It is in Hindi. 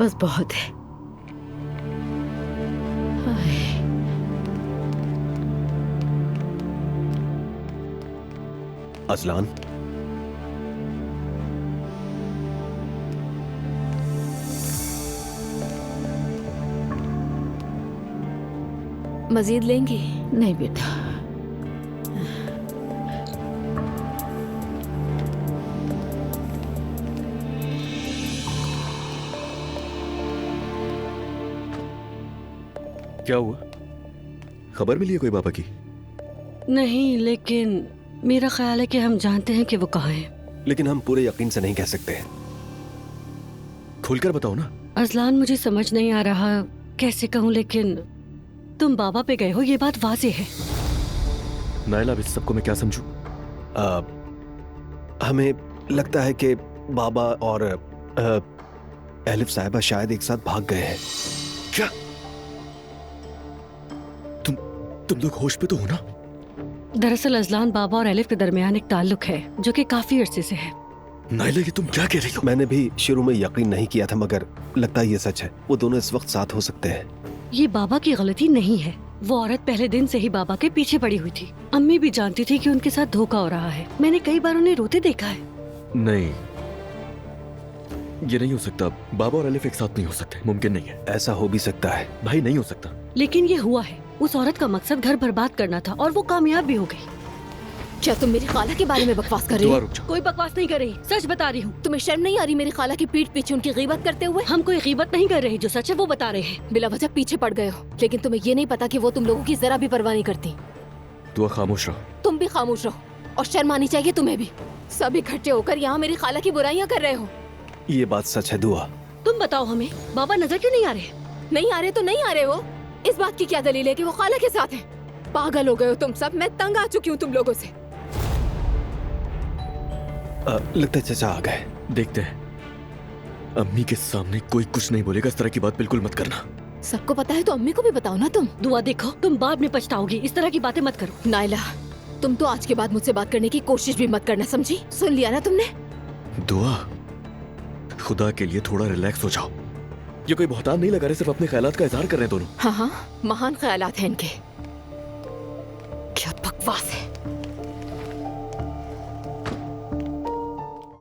बस बहुत है। हाय। अजलान, मजीद लेंगी? नहीं बेटा। क्या हुआ? खबर मिली है कोई बाबा की? नहीं, लेकिन मेरा ख्याल है कि हम जानते हैं कि वो कहाँ है। लेकिन हम पूरे यकीन से नहीं कह सकते। खुलकर बताओ ना। अजलान, मुझे समझ नहीं आ रहा कैसे कहूँ, लेकिन तुम बाबा पे गए हो, ये बात वाज़ेह है। नायला, अब इस सबको मैं क्या समझूं? हमें लगता है कि बाबा और एलिफ साहिबा शायद एक साथ भाग गए हैं। क्या? तुम लोग होश पे तो हो ना? दरअसल अजलान, बाबा और एलिफ के दरमियान एक ताल्लुक है जो कि काफी अरसे से है। नायला, ये तुम क्या कह रही हो? मैंने भी शुरू में यकीन नहीं किया था, मगर लगता है ये सच है। वो दोनों इस वक्त साथ हो सकते हैं। ये बाबा की गलती नहीं है। वो औरत पहले दिन से ही बाबा के पीछे पड़ी हुई थी। अम्मी भी जानती थी कि उनके साथ धोखा हो रहा है। मैंने कई बार उन्हें रोते देखा है। नहीं, ये नहीं हो सकता। बाबा और एलिफ एक साथ नहीं हो सकते, मुमकिन नहीं है। ऐसा हो भी सकता है भाई, नहीं हो सकता। लेकिन ये हुआ है। उस औरत का मकसद घर बर्बाद करना था और वो कामयाब भी हो गई। क्या तुम मेरी खाला के बारे में बकवास कर रही दुआ हो? रुक जाओ। कोई बकवास नहीं कर रही, सच बता रही हूँ। तुम्हें शर्म नहीं आ रही मेरी खाला की पीठ पीछे उनकी गीबत करते हुए? हम कोई गीबत नहीं कर रहे, जो सच है वो बता रहे हैं। बिला वजह पीछे पड़ गए हो, लेकिन तुम्हें ये नहीं पता कि वो तुम लोगों की जरा भी परवाह नहीं करती। दुआ, खामोश रहो। तुम भी खामोश रहो और शर्म आनी चाहिए तुम्हें भी। सब इकट्ठे होकर यहाँ मेरी खाला की बुराइयां कर रहे हो। ये बात सच है दुआ। तुम बताओ हमें, बाबा नजर क्यों नहीं आ रहे? नहीं आ रहे तो नहीं आ रहे हो। इस बात की क्या दलील है कि वो खाला के साथ है? पागल हो गए हो तुम सब। मैं तंग आ चुकी हूँ तुम लोगों से। लगता है चचा आ गए। देखते हैं। अम्मी के सामने कोई कुछ नहीं बोलेगा, इस तरह की बात बिल्कुल मत करना। सबको पता है तो अम्मी को भी बताओ ना तुम। दुआ, देखो तुम बाद में पछताओगी। इस तरह की बातें मत करो। नायला, तुम तो आज के बाद मुझसे बात करने की कोशिश भी मत करना, समझी? सुन लिया ना तुमने? दुआ, खुदा के लिए थोड़ा रिलैक्स हो जाओ। ये कोई बहतान नहीं लगा रहे, सिर्फ अपने ख्यालात का इजहार कर रहे हैं दोनों। हाँ हाँ, महान ख्यालात हैं इनके। क्या बकवास है।